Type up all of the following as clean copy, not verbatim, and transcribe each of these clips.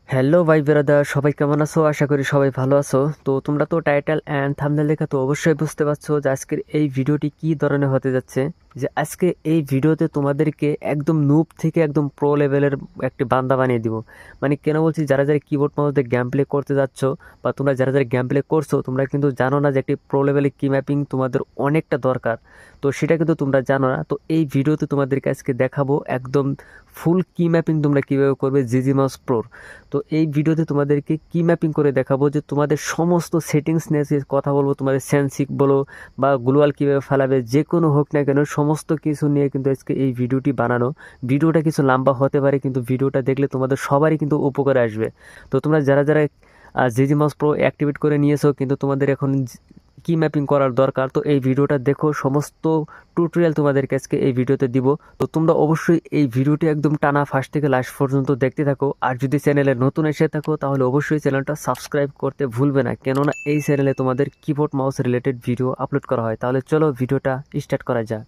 Hello ভাই brother, সবাই কেমন আছো? আশা করি সবাই ভালো আছো। তো তোমরা তো টাইটেল অ্যান্ড থাম্বনেল দেখে তো অবশ্যই বুঝতে পারছো যে আজকের এই ভিডিওটি কি ধরনের হতে যাচ্ছে। যে আজকে এই ভিডিওতে তোমাদেরকে একদম নুব থেকে একদম প্রো লেভেলের একটি বান্দা বানিয়ে দিব। মানে কেন বলছি, যারা যারা কিবোর্ড মাউস দিয়ে গেম প্লে করতে যাচ্ছ বা তোমরা যারা যারা গেম প্লে করছো, তোমরা কিন্তু জানো না যে একটি প্রো লেভেলের কি ম্যাপিং তোমাদের অনেকটা দরকার। তো সেটা কিন্তু তোমরা জানো না। তো এই ভিডিওতে তোমাদেরকে আজকে দেখাবো একদম ফুল কি ম্যাপিং তোমরা কিভাবে করবে জিজি মাউস প্রোর। তো এই ভিডিওতে তোমাদেরকে কি ম্যাপিং করে দেখাবো, যে তোমাদের সমস্ত সেটিংস নিয়ে কথা বলবো। তোমাদের সেন্সিক বলো বা গ্লোয়াল কীভাবে ফেলাবে, যে কোনো হোক না কেন সমস্ত কিছু নিয়ে কিন্তু আজকে এই ভিডিওটি বানানো। ভিডিওটা কিছু লম্বা হতে পারে, কিন্তু ভিডিওটা দেখলে তোমাদের সবারই কিন্তু উপকারে আসবে। তো তোমরা যারা যারা জিজি মাউস প্রো অ্যাক্টিভেট করে নিয়েছো, কিন্তু তোমাদের এখন কি ম্যাপিং করার দরকার, তো এই ভিডিওটা দেখো। সমস্ত টিউটোরিয়াল তোমাদেরকে আজকে এই ভিডিওতে দিব। তো তোমরা অবশ্যই এই ভিডিওটি একদম টানা ফার্স্ট থেকে লাস্ট পর্যন্ত দেখতে থাকো। আর যদি চ্যানেলে নতুন এসে থাকো, তাহলে অবশ্যই চ্যানেলটা সাবস্ক্রাইব করতে ভুলবে না, কেননা এই চ্যানেলে তোমাদের keyboard mouse related video upload করা হয়। তাহলে চলো ভিডিওটা স্টার্ট করা যাক।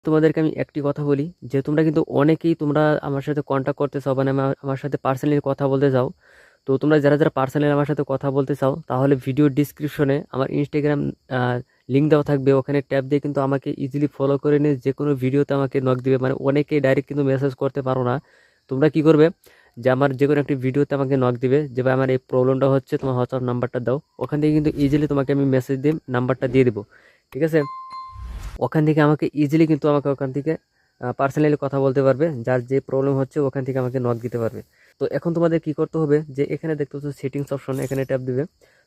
তোমাদেরকে আমি একটি কথা বলি, যে তোমরা কিন্তু অনেকেই তোমরা আমার সাথে কন্ট্যাক্ট করতে চাও, মানে আমার সাথে পার্সোনালি কথা বলতে চাও। তো তোমরা যারা যারা পার্সোনালি আমার সাথে কথা বলতে চাও, তাহলে ভিডিও ডিসক্রিপশনে আমার ইনস্টাগ্রাম লিঙ্ক দেওয়া থাকবে। ওখানে ট্যাপ দিয়ে কিন্তু আমাকে ইজিলি ফলো করে নিয়ে যে কোনো ভিডিওতে আমাকে নক দিবে। মানে অনেকেই ডাইরেক্ট কিন্তু মেসেজ করতে পারো না। তোমরা কি করবে, যে আমার যে কোনো একটি ভিডিওতে আমাকে নক দিবে, যে ভাই আমার এই প্রবলেমটা হচ্ছে, তোমার হোয়াটসঅ্যাপ নাম্বারটা দাও। ওখান থেকে কিন্তু ইজিলি তোমাকে আমি মেসেজ দিয়ে নাম্বারটা দিয়ে দিব। ঠিক আছে? ওখান থেকে আমাকে ইজিলি কিন্তু আমাকে ওখান থেকে পার্সোনালি কথা বলতে পারবে, যার যে প্রবলেম হচ্ছে ওখান থেকে আমাকে নক দিতে পারবে। তো এখন তোমাদের কি করতে হবে, যে এখানে দেখতে পাচ্ছ সেটিংস অপশন, এখানে ট্যাপ দিবে।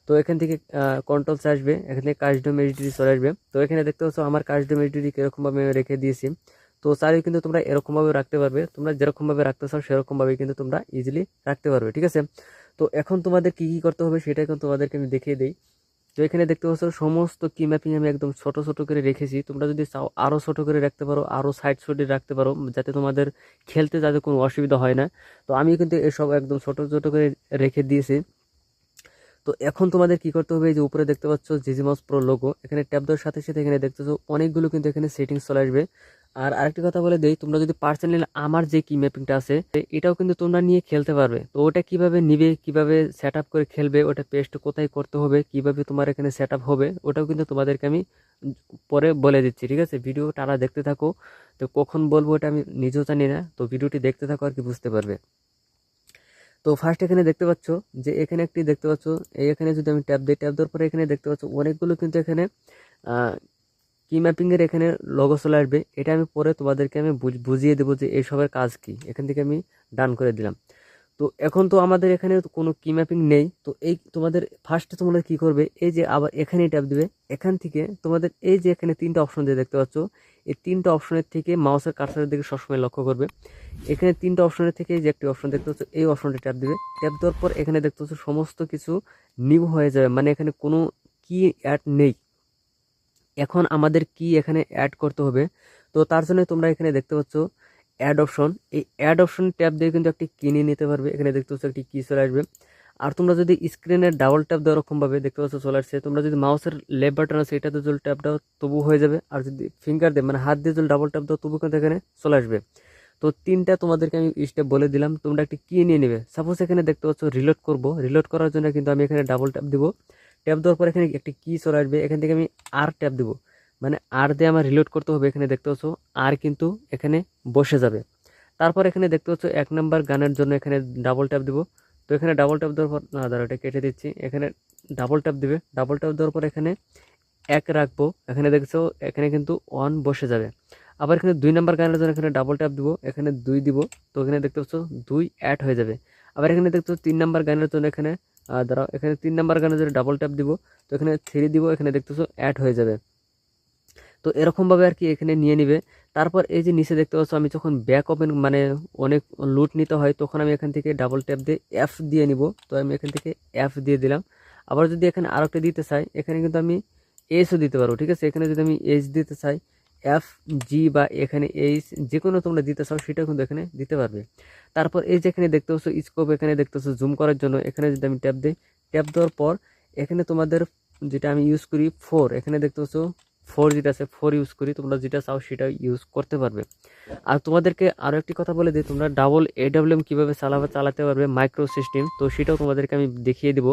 তো এখান থেকে কন্ট্রোলস আসবে, এখান থেকে কাস্টম এইচডি চলে আসবে। তো এখানে দেখতে পাচ্ছ আমার কাস্টম এইচডি কিরকমভাবে আমি রেখে দিয়েছি। তো চাইলে কিন্তু তোমরা এরকমভাবে রাখতে পারবে, তোমরা যেরকমভাবে রাখতে চাও সেরকমভাবে কিন্তু তোমরা ইজিলি রাখতে পারবে। ঠিক আছে? তো এখন তোমাদের কি কি করতে হবে সেটা এখন তোমাদেরকে আমি দেখিয়ে দিই। তো এখানে দেখতে পাচ্ছ সমস্ত কি ম্যাপিং আমি একদম ছোট ছোট করে রেখেছি। তোমরা যদি চাও আরো ছোট করে রাখতে পারো, আরো সাইড সাইডে রাখতে পারো, যাতে তোমাদের খেলতে যাতে কোনো অসুবিধা হয় না। তো আমি কিন্তু এসব একদম ছোট ছোট করে রেখে দিয়েছি। তো এখন তোমাদের কি করতে হবে, এই যে উপরে দেখতে পাচ্ছ জিজি মাউস প্রো লোগো, এখানে ট্যাপ দেওয়ার সাথে সাথে এখানে দেখতেছো অনেকগুলো কিন্তু এখানে সেটিংস চলে আসবে। আর আরেকটি কথা বলে দেই, তোমরা যদি পার্সোনালি আমার যে কি ম্যাপিংটা আছে এটাও কিন্তু তোমরা নিয়ে খেলতে পারবে। তো ওটা কিভাবে নিবে, কিভাবে সেট আপ করে খেলবে, ওটা পেস্ট কোথায় করতে হবে, কিভাবে তোমার এখানে সেট আপ হবে, ওটাও কিন্তু তোমাদেরকে আমি পরে বলে দিচ্ছি। ঠিক আছে? ভিডিও টানা দেখতে থাকো। তো কখন বলবো এটা আমি নিজেও জানি না, তো ভিডিওটি দেখতে থাকো আর কি বুঝতে পারবে। তো ফার্স্ট এখানে দেখতে পাচ্ছ যে এখানে একটি দেখতে পাচ্ছ, এই এখানে যদি আমি ট্যাপ দিই, ট্যাপ দেওয়ার পরে এখানে দেখতে পাচ্ছ অনেকগুলো কিন্তু এখানে কি ম্যাপিং এর এখানে লোগো চলে আসবে। এটা আমি পরে তোমাদেরকে আমি বুঝিয়ে দেবো যে এইসবের কাজ কি। এখান থেকে আমি ডান করে দিলাম। তো এখন তো আমাদের এখানে তো কোনো কি ম্যাপিং নেই। তো এই তোমাদের ফার্স্টে তোমরা কি করবে, এই যে আবার এখানে ট্যাপ দিবে। এখান থেকে তোমাদের এই যে এখানে তিনটা অপশন দিয়ে দেখতে পাচ্ছ, এই তিনটা অপশনের থেকে মাউসের কার্সারের দিকে সবসময় লক্ষ্য করবে। এখানে তিনটা অপশনের থেকে এই যে একটি অপশন দেখতে পাচ্ছ, এই অপশনটা ট্যাপ দিবে। ট্যাপ দেওয়ার পর এখানে দেখতে পাচ্ছ সমস্ত কিছু নিউ হয়ে যাবে, মানে এখানে কোনো কি অ্যাড নেই। এখন আমাদের কি এখানে অ্যাড করতে হবে। তো তার জন্য তোমরা এখানে দেখতে পাচ্ছ অ্যাড অপশন, এই অ্যাড অপশন ট্যাপ দিয়ে কিন্তু একটি কি নিয়ে নিতে পারবে। এখানে দেখতে পাচ্ছ একটি কি চলে আসবে। আর তোমরা যদি স্ক্রিনের ডাবল ট্যাপ দেওয়া রকম ভাবে দেখতে পাচ্ছ চলে আসছে। তোমরা যদি মাউসের লেফট বাটন আছে এটাতে যদি ট্যাপ দাও তবু হয়ে যাবে। আর যদি ফিঙ্গার দিয়ে মানে হাত দিয়ে যদি ডাবল ট্যাপ দাও তবু কিন্তু এখানে চলে আসবে। তো তিনটা তোমাদেরকে আমি স্টেপ বলে দিলাম, তোমরা একটি কি নিয়ে নেবে। সাপোজ এখানে দেখতে পাচ্ছ রিলোড করব, রিলোড করার জন্য কিন্তু আমি এখানে ডাবল ট্যাপ দিব। ট্যাপ দেওয়ার পর এখানে একটি কি চলে আসবে, এখান থেকে আমি আর ট্যাপ দিব, মানে আর দিয়ে আমার রিলোড করতে হবে। এখানে দেখতে পাচ্ছ আর কিন্তু এখানে বসে যাবে। তারপর এখানে দেখতে পাচ্ছ 1 নাম্বার গানের জন্য এখানে ডাবল ট্যাপ দিব। তো এখানে ডাবল ট্যাপ দেওয়ার পর না দাঁড়া, এটা কেটে দিচ্ছি। এখানে ডাবল ট্যাপ দিবে, ডাবল ট্যাপ দেওয়ার পর এখানে 1 রাখবো। এখানে দেখছো এখানে কিন্তু 1 বসে যাবে। আবার এখানে 2 নাম্বার গানের জন্য এখানে ডাবল ট্যাপ দিব, এখানে 2 দিব। তো এখানে দেখতে পাচ্ছ 2 অ্যাড হয়ে যাবে। আবার এখানে দেখছো 3 নাম্বার গানের জন্য এখানে দাঁড়াও, এখানে 3 নাম্বার গানের জন্য ডাবল ট্যাপ দিব। তো এখানে 3 দিব, এখানে দেখতেছো অ্যাড হয়ে যাবে। তো এরকম ভাবে আর কি এখানে নিয়ে নিবে। তারপর এই যে নিচে দেখতে পাচ্ছ, আমি যখন ব্যাক ওপেন মানে অনেক লুট নিতে হয়, তখন আমি এখান থেকে ডাবল ট্যাপ দিয়ে এফ দিয়ে নিব। তো আমি এখান থেকে এফ দিয়ে দিলাম। আবার যদি এখানে আরো একটা দিতে চাই, এখানে কিন্তু আমি এসও দিতে পারবো। ঠিক আছে? এখানে যদি আমি এইচ দিতে চাই, এফ জি বা এখানে এইচ যে কোনো তোমরা দিতে চাও সেটা কিন্তু এখানে দিতে পারবে। তারপর এই যে এখানে দেখতে পাচ্ছ স্কোপ, এখানে দেখতে পাচ্ছ জুম করার জন্য, এখানে যদি আমি ট্যাপ দিই, ট্যাপ দেওয়ার পর এখানে তোমাদের যেটা আমি ইউজ করি 4, এখানে দেখতে পাচ্ছ ফোর যেটা আছে ফোর ইউজ করি, তোমরা যেটা চাও সেটা ইউজ করতে পারবে। আর তোমাদেরকে আরও একটি কথা বলে দিই, তোমরা ডাবল AWM কীভাবে চালাতে পারবে মাইক্রো সিস্টেম, তো সেটাও তোমাদেরকে আমি দেখিয়ে দিব।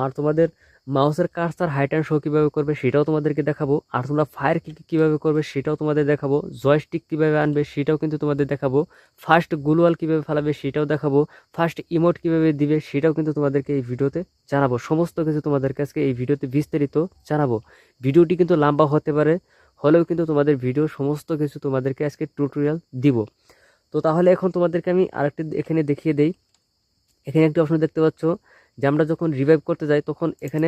আর তোমাদের মাউসের কার্সার হাইট অ্যান্ড শো কীভাবে করবে সেটাও তোমাদেরকে দেখাবো। আর তোমরা ফায়ার কীভাবে করবে সেটাও তোমাদের দেখাবো। জয়স্টিক কীভাবে আনবে সেটাও কিন্তু তোমাদের দেখাবো। ফার্স্ট গ্লুয়াল কীভাবে ফেলাবে সেটাও দেখাবো। ফার্স্ট ইমোট কীভাবে দিবে সেটাও কিন্তু তোমাদেরকে এই ভিডিওতে জানাবো। সমস্ত কিছু তোমাদের কাছে এই ভিডিওতে বিস্তারিত জানাবো। ভিডিওটি কিন্তু লম্বা হতে পারে, হলেও কিন্তু তোমাদের ভিডিও সমস্ত কিছু তোমাদেরকে আজকে টিউটোরিয়াল দিব। তো তাহলে এখন তোমাদেরকে আমি আরেকটি এখানে দেখিয়ে দেই। এখানে একটি অপশন দেখতে পাচ্ছ যে আমরা যখন রিভাইভ করতে যাই তখন এখানে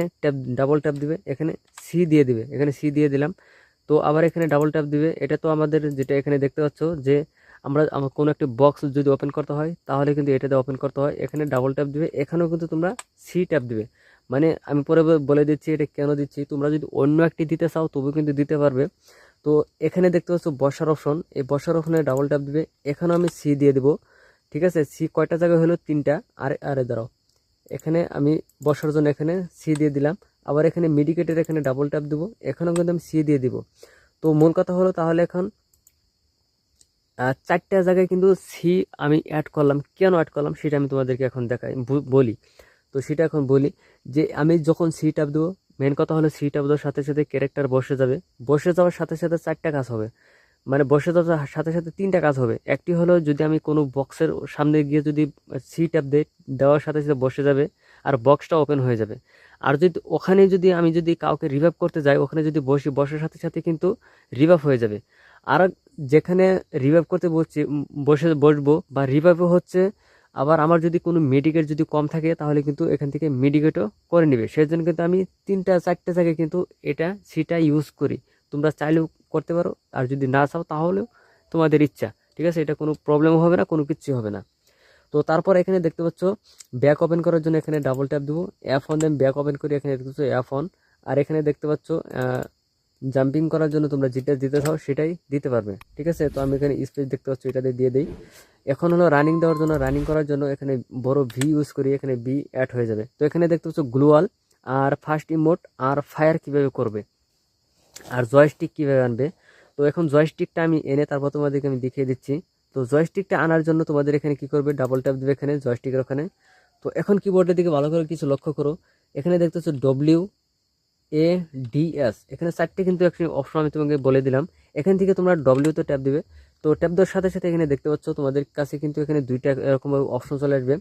ডাবল ট্যাপ দিবে, এখানে সি দিয়ে দিবে, এখানে সি দিয়ে দিলাম। তো আবার এখানে ডাবল ট্যাপ দিবে। এটা তো আমাদের যেটা এখানে দেখতে পাচ্ছ যে আমরা কোনো একটি বক্স যদি ওপেন করতে হয় তাহলে কিন্তু এটাতে ওপেন করতে হয়, এখানে ডাবল ট্যাপ দিবে। এখানেও কিন্তু তোমরা সি ট্যাপ দিবে। মানে আমি পরে বলে দিচ্ছি এটা কেন দিচ্ছি, তোমরা যদি অন্য একটি দিতে চাও তবু কিন্তু দিতে পারবে। তো এখানে দেখতে পাচ্ছ বসার অপশন, এই বসার অপশনে ডাবল ট্যাপ দিবে, এখানেও আমি সি দিয়ে দেবো। ঠিক আছে, সি কয়টা জায়গায় হলো 3টা। আরে দাঁড়াও, এখানে আমি বসার জন্য এখানে সি দিয়ে দিলাম। আবার এখানে মেডিকেটের এখানে ডাবল ট্যাপ দেবো, এখানেও কিন্তু আমি সি দিয়ে দিব। তো মূল কথা হলো তাহলে এখন 4টা জায়গায় কিন্তু সি আমি অ্যাড করলাম। কেন অ্যাড করলাম সেটা আমি তোমাদেরকে এখন দেখাই বলি। তো সেটা এখন বলি যে আমি যখন সি ট্যাপ দেবো, মেন কথা হলো সি ট্যাপ দেওয়ার সাথে সাথে ক্যারেক্টার বসে যাবে। বসে যাওয়ার সাথে সাথে 4টা কাজ হবে, মানে বসে যাওয়ার সাথে সাথে 3টা কাজ হবে। একটি হলো যদি আমি কোনো বক্সের সামনে গিয়ে যদি সি ট্যাপ দেওয়ার সাথে সাথে বসে যাবে আর বক্সটা ওপেন হয়ে যাবে। আর যদি ওখানে যদি আমি যদি কাউকে রিভাইভ করতে যাই, ওখানে যদি বসার সাথে সাথে কিন্তু রিভাইভ হয়ে যাবে। আর যেখানে রিভাইভ করতে বসবো বা রিভাইভও হচ্ছে, আবার আমার যদি কোনো মেডিকেট যদি কম থাকে তাহলে কিন্তু এখান থেকে মেডিকেটও করে নেবে। সেই জন্য কিন্তু আমি 3-4টা জায়গায় কিন্তু সিটা ইউজ করি। তোমরা চাইলেও করতে পারো, আর যদি না চাও তাহলেও তোমাদের ইচ্ছা। ঠিক আছে, এটা কোনো প্রবলেম হবে না, কোনো কিছু হবে না। তো তারপর এখানে দেখতে পাচ্ছ ব্যাক ওপেন করার জন্য এখানে ডাবল ট্যাপ দেবো, F1 দেন ব্যাক ওপেন করি, এখানে দেখতে পাচ্ছ F1। আর এখানে দেখতে পাচ্ছ জাম্পিং করার জন্য তোমরা যেটা দিতে চাও সেটাই দিতে পারবে। ঠিক আছে, তো আমি এখানে স্পেস দেখতে পাচ্ছ এটা দিয়ে দিই। এখন হলো রানিং দেওয়ার জন্য, রানিং করার জন্য এখানে বড় ভি ইউজ করি, এখানে বি অ্যাড হয়ে যাবে। তো এখানে দেখতে পাচ্ছ গ্লুয়াল আর ফার্স্ট ইমোট আর ফায়ার কিভাবে করবে আর জয়স্টিক কিভাবে আনবে। তো এখন জয়স্টিকটা আমি এনে তারপর তোমাদেরকে আমি দেখিয়ে দিচ্ছি। তো জয়স্টিকটা আনার জন্য তোমাদের এখানে কি করবে, ডাবল ট্যাপ দেবে এখানে জয়স্টিকের ওখানে। তো এখন কিবোর্ডের দিকে ভালো করে কিছু লক্ষ্য করো, এখানে দেখতে পাচ্ছ WADS, এখানে 4টে কিন্তু একটি অপশন আমি তোমাকে বলে দিলাম। এখান থেকে তোমরা ডব্লিউতে ট্যাপ দিবে। তো ট্যাপ দেওয়ার সাথে সাথে এখানে দেখতে পাচ্ছ তোমাদের কাছে কিন্তু এখানে 2টা এরকম অপশন চলে আসবে।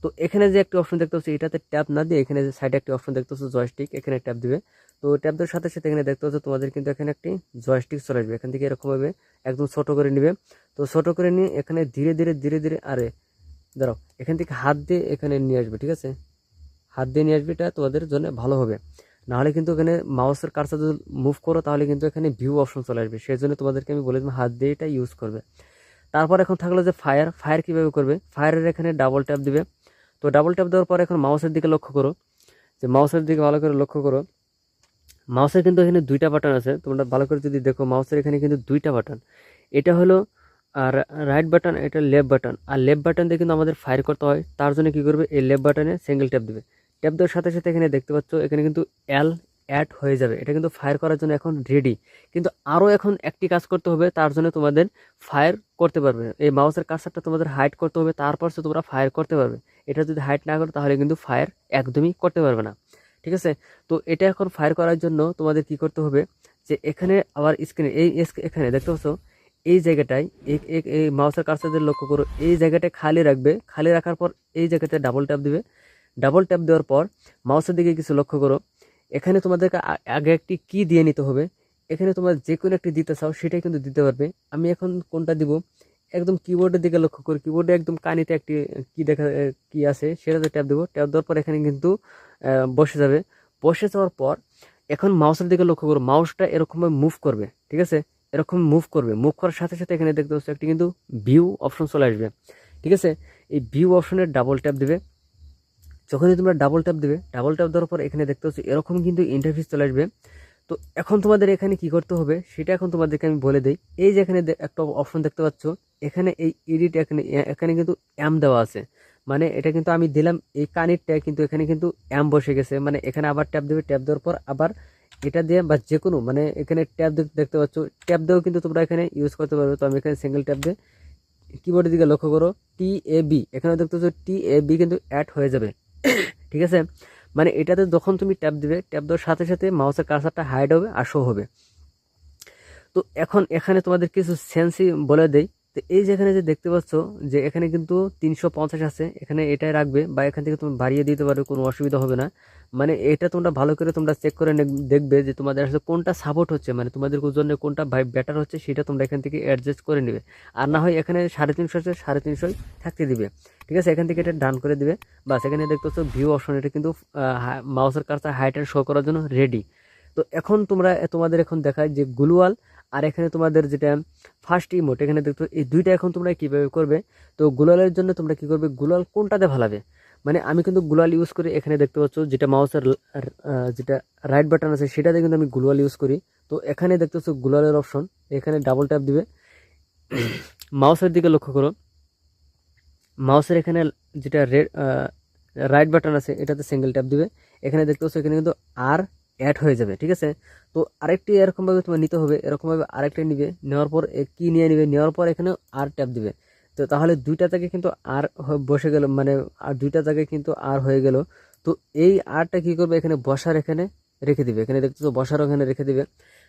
তো এখানে যে একটি অপশন দেখতে পাচ্ছ এটাতে ট্যাপ না দিয়ে এখানে যে সাইডে একটি অপশন দেখতে পাচ্ছ জয়স্টিক, এখানে ট্যাপ দিবে। তো ট্যাপ দেওয়ার সাথে সাথে এখানে দেখতে পাচ্ছ তোমাদের কিন্তু এখানে একটি জয়স্টিক চলে আসবে। এখান থেকে এরকমভাবে একদম ছোট করে নিবে। তো ছোট করে নিয়ে এখানে ধীরে ধীরে ধীরে ধীরে দাঁড়াও, এখান থেকে হাত দিয়ে এখানে নিয়ে আসবে। ঠিক আছে, হাত দিয়ে নিয়ে আসবে, এটা তোমাদের জন্য ভালো হবে। নাহলে কিন্তু এখানে মাউসের কার্সার যদি মুভ করো তাহলে কিন্তু এখানে ভিউ অপশন চলে আসবে। সেই জন্য তোমাদেরকে আমি বলে দিলাম হাত দিয়ে এটা ইউজ করবে। তারপর এখন থাকলো যে ফায়ার কীভাবে করবে। ফায়ারের এখানে ডাবল ট্যাপ দিবে। তো ডাবল ট্যাপ দেওয়ার পর এখন মাউসের দিকে লক্ষ্য করো, যে মাউসের দিকে ভালো করে লক্ষ্য করো। মাউসের কিন্তু এখানে 2টা বাটন আছে, তোমরা ভালো করে যদি দেখো মাউসের এখানে কিন্তু 2টা বাটন। এটা হলো আর রাইট বাটন, এটা লেফট বাটন। আর লেফট বাটন দিয়ে কিন্তু আমাদের ফায়ার করতে হয়, তার জন্য কি করবে, এই লেফট বাটনে সিঙ্গেল ট্যাপ দিবে। ট্যাপ দেওয়ার সাথে সাথে এখানে দেখতে পাচ্ছ এখানে কিন্তু L অ্যাড হয়ে যাবে। এটা কিন্তু ফায়ার করার জন্য এখন রেডি। কিন্তু আরও এখন একটি কাজ করতে হবে, তার জন্য তোমাদের ফায়ার করতে পারবে। এই মাউসের কার্সারটা তোমাদের হাইড করতে হবে, তারপর সে তোমরা ফায়ার করতে পারবে। এটা যদি হাইড না করো তাহলে কিন্তু ফায়ার একদমই করতে পারবে না। ঠিক আছে, তো এটা এখন ফায়ার করার জন্য তোমাদের কি করতে হবে, যে এখানে আবার স্ক্রিনে এখানে দেখতে পাচ্ছ এই জায়গাটায় এই মাউসের কার্সারদের লক্ষ্য করো, এই জায়গাটায় খালি রাখবে। খালি রাখার পর এই জায়গাতে ডাবল ট্যাপ দিবে। ডাবল ট্যাপ দেওয়ার পর মাউসের দিকে কিছু লক্ষ্য করো, এখানে তোমাদেরকে আগে একটি কি দিয়ে নিতে হবে। এখানে তোমরা যে কোনো একটি দিতে চাও সেটাই কিন্তু দিতে পারবে। আমি এখন কোনটা দিব, একদম কিবোর্ডের দিকে লক্ষ্য করি, কিবোর্ডে একদম কানিতে একটি কি আছে সেটাতে ট্যাপ দেবো। ট্যাপ দেওয়ার পর এখানে কিন্তু বসে যাবে। বসে যাওয়ার পর এখন মাউসের দিকে লক্ষ্য করো, মাউসটা এরকমভাবে মুভ করবে। ঠিক আছে, এরকম মুভ করবে। মুভ করার সাথে সাথে এখানে দেখতে পাচ্ছ একটি কিন্তু ভিউ অপশন চলে আসবে। ঠিক আছে, এই ভিউ অপশনের ডাবল ট্যাপ দিবে। যখনই তোমরা ডাবল ট্যাপ দেবে, ডাবল ট্যাপ দেওয়ার পর এখানে দেখতে পাচ্ছ এরকম কিন্তু ইন্টারফেস চলে আসবে। তো এখন তোমাদের এখানে কি করতে হবে সেটা এখন তোমাদেরকে আমি বলে দিই। এই যে এখানে একটা অপশন দেখতে পাচ্ছ, এখানে এই এডিট এখানে কিন্তু এম দেওয়া আছে। মানে এটা কিন্তু আমি দিলাম এই কানেরটা, কিন্তু এখানে কিন্তু এম বসে গেছে। মানে এখানে আবার ট্যাপ দেবে, ট্যাপ দেওয়ার পর আবার এটা দিয়ে বা যে কোনো মানে এখানে ট্যাব দেখতে পাচ্ছ, ট্যাব দিয়েও কিন্তু তোমরা এখানে ইউজ করতে পারবে। তো আমি এখানে সিঙ্গেল ট্যাব দিয়ে কিবোর্ডের দিকে লক্ষ্য করো, TAB এখানে দেখতে পাচ্ছ TAB কিন্তু অ্যাড হয়ে যাবে। ঠিক আছে, মানে এটাতে যখন তুমি ট্যাব দিবে, ট্যাব দেওয়ার সাথে সাথে মাউসের কার্সারটা হাইড হবে আর শো হবে। তো এখন এখানে তোমাদের কিছু সেন্সই বলে দেই। তো এই যে এখানে যে দেখতে পাচ্ছ যে এখানে কিন্তু 350 আছে, এখানে এটাই রাখবে বা এখান থেকে তুমি বাড়িয়ে দিতে পারো, কোনো অসুবিধা হবে না। মানে এটা তোমরা ভালো করে তোমরা চেক করে দেখবে যে তোমাদের আসলে কোনটা সাপোর্ট হচ্ছে, মানে তোমাদের জন্য কোনটা বেটার হচ্ছে, সেটা তোমরা এখান থেকে অ্যাডজাস্ট করে নেবে। আর না হয় এখানে 350 আছে, 350 থাকতে দিবে। ঠিক আছে, এখান থেকে এটা ডান করে দিবে। বাস এখানে দেখতে পাচ্ছ ভিউ অপশন, এটা কিন্তু মাউসের কার্সার হাইট অ্যান্ড শো করার জন্য রেডি। তো এখন তোমাদের এখন দেখায় যে গ্লুয়াল আর এখানে তোমাদের যেটা ফার্স্ট ইমোট, এখানে দেখতো এই দুইটা এখন তোমরা কিভাবে করবে। তো গ্লোয়ালের জন্য তোমরা কি করবে, গ্লোয়াল কোনটাতে ভালাবে, মানে আমি কিন্তু গ্লোয়াল ইউজ করি। এখানে দেখতে পাচ্ছ যেটা মাউসের যেটা রাইট বাটন আছে সেটাতে কিন্তু আমি গ্লোয়াল ইউজ করি। তো এখানে দেখতে পাচ্ছ গ্লোয়ালের অপশন, এখানে ডাবল ট্যাপ দিবে, মাউসের দিকে লক্ষ্য করো, মাউসের এখানে যেটা রাইট বাটন আছে এটাতে সিঙ্গেল ট্যাপ দিবে। এখানে দেখতে পাচ্ছ এখানে কিন্তু আর অ্যাড হয়ে যাবে। ঠিক আছে, তো আরেকটি এরকমভাবে তোমার নিতে হবে, এরকমভাবে আরেকটা নিবে, নেওয়ার পর কি নিয়ে নিবে, নেওয়ার পর এখানে আর ট্যাপ দিবে। তো তাহলে দুইটা জায়গায় কিন্তু আর বসে গেল, মানে আর দুইটা জায়গায় কিন্তু আর হয়ে গেল। তো এই আরটা কি করবে, এখানে বসার এখানে রেখে দিবে, এখানে দেখতেছো বসার ওখানে রেখে দিবে।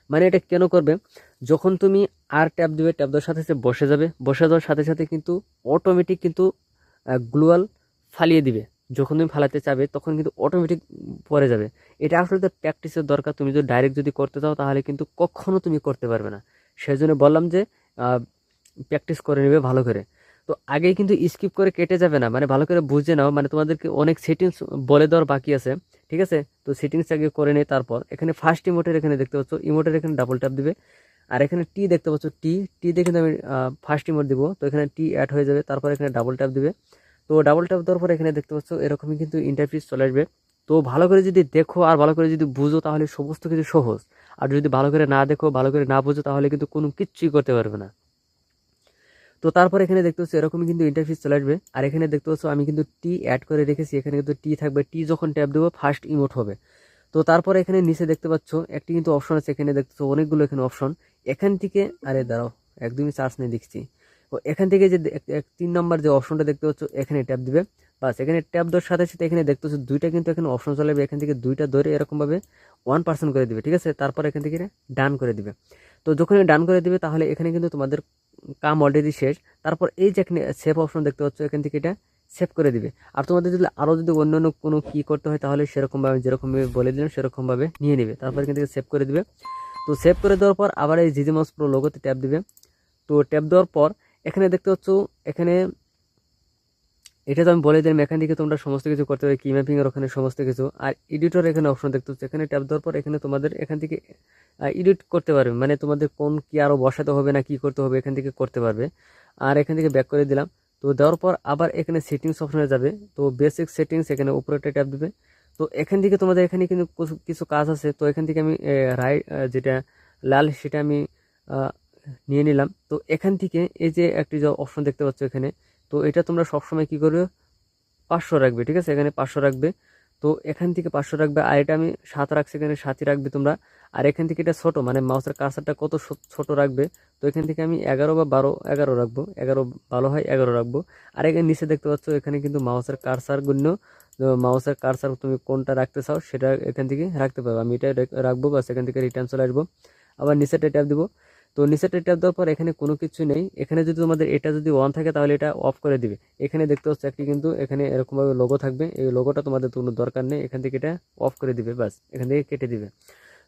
মানে এটা কেন করবে, যখন তুমি আর ট্যাপ দিবে, ট্যাপ দেওয়ার সাথে সাথে বসে যাবে, বসে যাওয়ার সাথে সাথে কিন্তু অটোমেটিক কিন্তু গ্লুয়াল ফালিয়ে দিবে। যখন তুমি ফালাতে চাবে তখন কিন্তু অটোমেটিক পড়ে যাবে। এটা আসলে তো প্র্যাকটিসের দরকার, তুমি যদি ডাইরেক্ট যদি করতে চাও তাহলে কিন্তু কখনো তুমি করতে পারবে না। সেই জন্য বললাম যে প্র্যাকটিস করে নেবে ভালো করে। তো আগেই কিন্তু স্কিপ করে কেটে যাবে না, মানে ভালো করে বুঝে নাও, মানে তোমাদেরকে অনেক সেটিংস বলে দেওয়ার বাকি আছে। ঠিক আছে, তো সেটিংস আগে করে নেই, তারপর এখানে ফার্স্ট ইমোটের এখানে দেখতে পাচ্ছ, ইমোটের এখানে ডাবল ট্যাপ দিবে। আর এখানে টি দেখতে পাচ্ছ, টি দিয়ে কিন্তু আমি ফার্স্ট ইমোট দিব, তো এখানে টি অ্যাড হয়ে যাবে, তারপর এখানে ডাবল ট্যাপ দিবে। তো ডাবল ট্যাপ দেওয়ার পর এখানে দেখতে পাচ্ছ এরকমই কিন্তু ইন্টারফেস চলে আসবে। তো ভালো করে যদি দেখো আর ভালো করে যদি বুঝো তাহলে সমস্ত কিছু সহজ। আর যদি ভালো করে না দেখো, ভালো করে না বুঝো, তাহলে কিন্তু কোনো কিচ্ছুই করতে পারবে না। তো তারপর এখানে দেখতে পাচ্ছ এরকমই কিন্তু ইন্টারফেস চলে আসবে। আর এখানে দেখতে পাচ্ছ আমি কিন্তু টি অ্যাড করে রেখেছি, এখানে কিন্তু টি থাকবে, টি যখন ট্যাপ দেবো ফার্স্ট ইমোট হবে। তো তারপরে এখানে নিচে দেখতে পাচ্ছ একটি কিন্তু অপশন আছে, এখানে দেখতেছো অনেকগুলো এখানে অপশন। এখান থেকে আরে দাঁড়াও, একদমই চার্জ নেই দেখছি। তো এখান থেকে যে 3 নম্বর যে অপশনটা দেখতে পাচ্ছ এখানে ট্যাপ দিবে। বাস এখানে ট্যাপ দেওয়ার সাথে সাথে এখানে দেখতে পাচ্ছ দুইটা কিন্তু এখানে অপশন চলে যাবে, এখান থেকে দুইটা ধরে এরকমভাবে 1% করে দিবে। ঠিক আছে, তারপর এখান থেকে ডান করে দিবে। তো যখন ডান করে দিবে তাহলে এখানে কিন্তু তোমাদের কাম অলরেডি শেষ। তারপর এই যে এখানে সেভ অপশন দেখতে পাচ্ছ, এখান থেকে এটা সেভ করে দিবে। আর তোমাদের যদি আরও যদি অন্যান্য কোনো কি করতে হয় তাহলে সেরকমভাবে যেরকমভাবে বলে দিলাম সেরকমভাবে নিয়ে নেবে, তারপর এখান থেকে সেভ করে দিবে। তো সেভ করে দেওয়ার পর আবার এই জিজি মাউস প্রো লোগোতে ট্যাপ দিবে। তো ট্যাপ দেওয়ার পর এখানে দেখতে পাচ্ছ এখানে এটা তো আমি বলে দিলাম, এখান থেকে তোমরা সমস্ত কিছু করতে হবে, কি ম্যাপিং এর ওখানে সমস্ত কিছু। আর এডিটর এখানে অপশন দেখতে পাচ্ছ, এখানে ট্যাপ দেওয়ার পর এখানে তোমাদের এখান থেকে এডিট করতে পারবে, মানে তোমাদের কোন কি আরো বসাতে হবে না কি করতে হবে এখান থেকে করতে পারবে। আর এখান থেকে ব্যাক করে দিলাম। তো দেওয়ার পর আবার এখানে সেটিংস অপশনে যাবে, তো বেসিক সেটিংস এখানে উপরেটা ট্যাপ দিবে। তো এখান থেকে তোমাদের এখানে কিন্তু কিছু কাজ আছে, তো এখান থেকে আমি রাইট যেটা লাল সেটা আমি নিয়ে নিলাম। তো এখান থেকে এই যে একটি যে অপশন দেখতে পাচ্ছ এখানে, তো এটা তোমরা সবসময় কি করবে, 500 রাখবে। ঠিক আছে, এখানে 500 রাখবে। তো এখান থেকে 500 রাখবে, আর এটা আমি 7 রাখছি, এখানে 7ই রাখবে তোমরা। আর এখান থেকে এটা ছোট, মানে মাউসের কার্সারটা কত ছোট রাখবে, তো এখান থেকে আমি 11 বা 12, 11 রাখবো, 11 ভালো হয়, 11 রাখবো। আর এখানে নিচে দেখতে পাচ্ছ এখানে কিন্তু মাউসের কার্সার গুণ্য, মাউসের কার্সার তুমি কোনটা রাখতে চাও সেটা এখান থেকে রাখতে পারবে। আমি এটা রাখবো, বাস এখান থেকে রিটার্ন চলে আসবো, আবার নিচেটা ট্যাপ দিব। তো নিচেটা ট্যাপ দেওয়ার পর এখানে কোনো কিছু নেই, এখানে যদি তোমাদের এটা যদি অন থাকে তাহলে এটা অফ করে দিবে। এখানে দেখতে হচ্ছে একটি কিন্তু এখানে এরকমভাবে লোগো থাকবে, এই লোগোটা তোমাদের কোনো দরকার নেই, এখান থেকে এটা অফ করে দিবে, বাস এখান থেকে কেটে দিবে।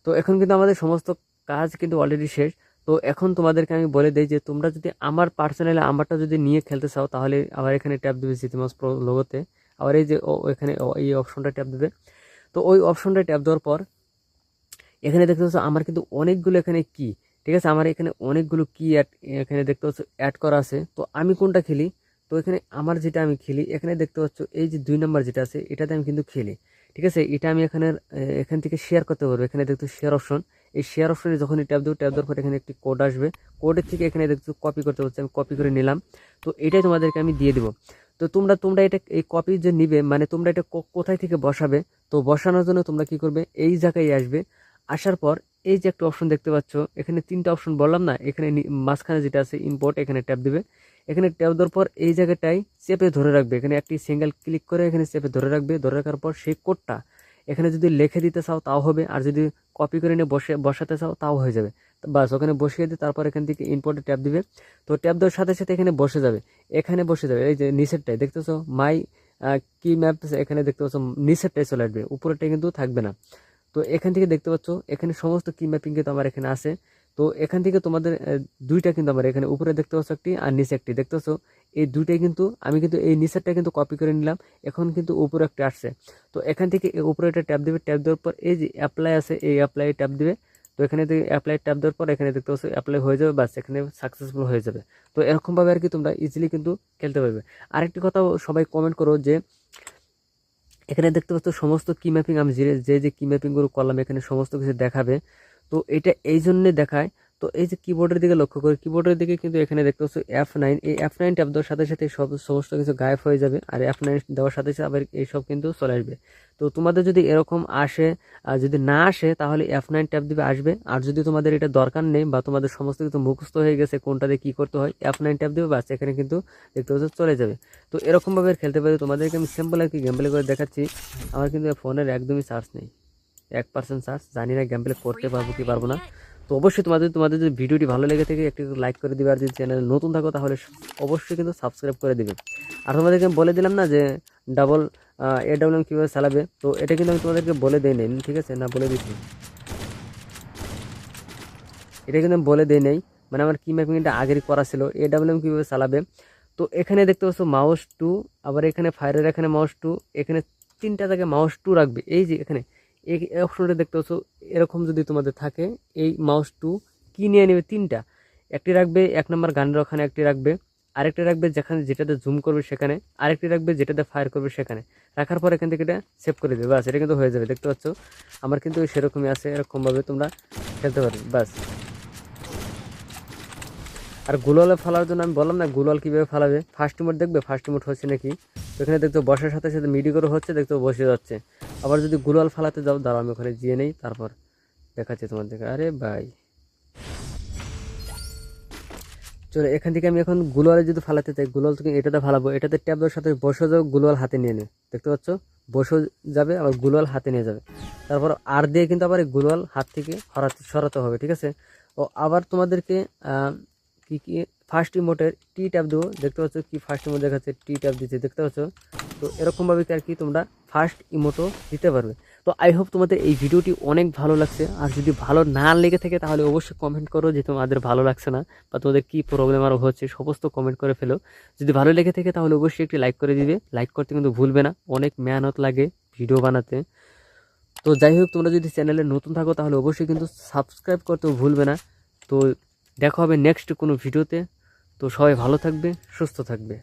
তো এখন কিন্তু আমাদের সমস্ত কাজ কিন্তু অলরেডি শেষ। তো এখন তোমাদেরকে আমি বলে দিই যে তোমরা যদি আমার পার্সোনালি আমারটা যদি নিয়ে খেলতে চাও তাহলে আবার এখানে ট্যাপ দিবে জিতিমাস প্রো লোগোতে, আবার এই যে এখানে এই অপশনটা ট্যাপ দিবে। তো ওই অপশনটা ট্যাপ দেওয়ার পর এখানে দেখতে পাচ্ছ আমার কিন্তু অনেকগুলো এখানে কি, ঠিক আছে, আমার এখানে অনেকগুলো কি এখানে দেখতে পাচ্ছ অ্যাড করা আছে। তো আমি কোনটা খেলি, তো এখানে আমার যেটা আমি খেলি এখানে দেখতে পাচ্ছ এই যে 2 নম্বর যেটা আছে এটাতে আমি কিন্তু খেলি। ঠিক আছে, এটা আমি এখান থেকে শেয়ার করতে পারবো, এখানে দেখতো শেয়ার অপশন, এই শেয়ার অপশনে যখন ট্যাপ দেবো, ট্যাপ দেওয়ার পর এখানে একটি কোড আসবে, কোডের থেকে এখানে দেখছো কপি করতে হচ্ছে, আমি কপি করে নিলাম। তো এটাই তোমাদেরকে আমি দিয়ে দিব। তো তোমরা এটা এই কপি যে নিবে, মানে তোমরা এটা কোথায় থেকে বসাবে, তো বসানোর জন্য তোমরা কি করবে, এই জায়গায় আসবে। আসার পর এই যে একটা অপশন দেখতে পাচ্ছ, এখানে 3টা অপশন বললাম না, এখানে মাঝখানে যেটা আছে ইম্পোর্ট, এখানে ট্যাপ দিবে। এখানে ট্যাপ দেওয়ার পর এই জায়গাটায় চেপে ধরে রাখবে, এখানে একটি সিঙ্গেল ক্লিক করে এখানে চেপে ধরে রাখবে। ধরে রাখার পর সেই কোডটা এখানে যদি লিখে দিতে চাও তাও হবে, আর যদি কপি করে নিয়ে বসাতে চাও তাও হয়ে যাবে। বাস ওখানে বসিয়ে দিয়ে তারপর এখান থেকে ইম্পোর্টে ট্যাপ দিবে। তো ট্যাপ দেওয়ার সাথে সাথে এখানে বসে যাবে, এখানে বসে যাবে। এই যে নিচেরটাই দেখতেছো মাই কি ম্যাপ, এখানে দেখতে পাচ্ছ নিচেরটাই চলে আসবে, উপরেরটাই কিন্তু থাকবে না। তো এখান থেকে দেখতে পাচ্ছ এখানে সমস্ত কি ম্যাপিং কিন্তু আমার এখানে আছে। তো এখান থেকে তোমাদের দুইটা কিন্তু আমার এখানে উপরে দেখতে পাচ্ছ একটি আর নিচে একটি দেখতে পাচ্ছ, এই দুইটাই কিন্তু আমি কিন্তু এই নিচেরটা কিন্তু কপি করে নিলাম, এখন কিন্তু উপরে একটা আসছে। তো এখান থেকে উপরে একটা ট্যাপ দিবে, ট্যাপ দেওয়ার পর এই যে অ্যাপ্লাই আছে এই অ্যাপ্লাই ট্যাপ দিবে। তো এখানে থেকে অ্যাপ্লাই ট্যাপ দেওয়ার পর এখানে দেখতে পাচ্ছ অ্যাপ্লাই হয়ে যাবে, বাস এখানে সাকসেসফুল হয়ে যাবে। তো এরকমভাবে আর কি তোমরা ইজিলি কিন্তু খেলতে পারবে। আরেকটি কথা সবাই কমেন্ট করো যে এখানে দেখতে পাচ্ছ সমস্ত কি ম্যাপিং আমি যে কি ম্যাপিংগুলো করলাম এখানে সমস্ত কিছু দেখাবে। তো এটা এই জন্যে দেখায়। তো এই যে কিবোর্ডের দিকে লক্ষ্য করে, কিবোর্ডের দিকে কিন্তু এখানে দেখতে পাচ্ছ F9, এই F9 ট্যাপ দেওয়ার সাথে সাথে সমস্ত কিছু গায়েব হয়ে যাবে, আর F9 দেওয়ার সাথে সাথে আবার এইসব কিন্তু চলে আসবে। তো তোমাদের যদি এরকম আসে, আর যদি না আসে তাহলে F9 ট্যাপ দিবে, আসবে। আর যদি তোমাদের এটা দরকার নেই বা তোমাদের সমস্ত কিছু মুখস্থ হয়ে গেছে কোনটা দিয়ে কী করতে হয়, F9 ট্যাপ দিবে, বাস এখানে কিন্তু দেখতে পাচ্ছ চলে যাবে। তো এরকমভাবে খেলতে পারি। তোমাদেরকে আমি সিম্পল আর কি গেম প্লে করে দেখাচ্ছি। আমার কিন্তু ফোনের একদমই চার্জ নেই, 1% চার্জ, জানি না গেম প্লে করতে পারবো কি পারবো না। তো অবশ্যই তোমাদের যদি ভিডিওটি ভালো লেগে থাকে একটু লাইক করে দিবে, আর যদি চ্যানেলে নতুন থাকো তাহলে অবশ্যই কিন্তু সাবস্ক্রাইব করে দিবে। আর তোমাদেরকে আমি বলে দিলাম না যে ডাবল AWM কীভাবে চালাবে, তো এটা কিন্তু আমি তোমাদেরকে বলে দেই নাই, ঠিক আছে? না বলে দিচ্ছি, এটা কিন্তু আমি বলে দেই নাই, মানে আমার কি ম্যাপিংটা আগেরই করা ছিল। AWM কীভাবে চালাবে, তো এখানে দেখতে পাচ্ছ মাউস 2, আবার এখানে ফায়ারের এখানে মাউস 2, এখানে 3টা জায়গায় মাউস 2 রাখবে। এই যে এখানে এই অপশনটা দেখতে পাচ্ছ, এরকম যদি তোমাদের থাকে এই মাউস 2 কি নিয়ে নেবে 3টা, একটি রাখবে 1 নম্বর গানের ওখানে, একটি রাখবে, আরেকটি রাখবে যেটাতে জুম করবে সেখানে, আরেকটি রাখবে যেটাতে ফায়ার করবে সেখানে। রাখার পর এখান থেকে এটা সেভ করে দেবে, বাস এটা কিন্তু হয়ে যাবে। দেখতে পাচ্ছ আমার কিন্তু সেরকমই আছে, এরকমভাবে তোমরা খেলতে পারবে, বাস। আর গুলালে ফালার জন্য আমি বললাম না গুলাল কীভাবে ফালাবে, ফার্স্ট ইমোট দেখবে ফার্স্ট ইমোট হচ্ছে নাকি। তো এখানে দেখতে বসার সাথে সাথে মিডি করে হচ্ছে, দেখতে বসে যাচ্ছে। আবার যদি গুলাল ফালাতে যাও, দাঁড়াও আমি ওখানে গিয়ে নেই, তারপর দেখাচ্ছি তোমাদেরকে। আরে ভাই চলো, এখান থেকে আমি এখন গুলালে যদি ফালাতে চাই, গুলাল থেকে এটাতে ফালাবো, এটাতে ট্যাব দেওয়ার সাথে বসে যাও, গুলাল হাতে নিয়ে নেবে, দেখতে পাচ্ছ বসে যাবে, আবার গুলাল হাতে নিয়ে যাবে। তারপর আর দিয়ে কিন্তু আবার এই গুলাল হাত থেকে সরাতে হবে, ঠিক আছে? ও আবার তোমাদেরকে কি কি ফার্স্ট ইমোটের টি ট্যাপ দেবো, দেখতে পাচ্ছ কি ফার্স্ট ইমোট দেখাচ্ছে, টি ট্যাপ দিচ্ছে, দেখতে পাচ্ছ? তো এরকমভাবে আর কি তোমরা ফার্স্ট ইমোটও দিতে পারবে। তো আই হোপ তোমাদের এই ভিডিওটি অনেক ভালো লাগছে। আর যদি ভালো না লেগে থাকে তাহলে অবশ্যই কমেন্ট করো যে তোমাদের ভালো লাগছে না, বা তোমাদের কী প্রবলেম আরও হচ্ছে, সমস্ত কমেন্ট করে ফেলো। যদি ভালো লেগে থাকে তাহলে অবশ্যই একটি লাইক করে দিবে, লাইক করতে কিন্তু ভুলবে না, অনেক মেহনত লাগে ভিডিও বানাতে। তো যাই হোক, তোমরা যদি চ্যানেলে নতুন থাকো তাহলে অবশ্যই কিন্তু সাবস্ক্রাইব করতেও ভুলবে না। তো দেখা হবে নেক্সট কোনো ভিডিওতে। তো সবাই ভালো থাকবে, সুস্থ থাকবে।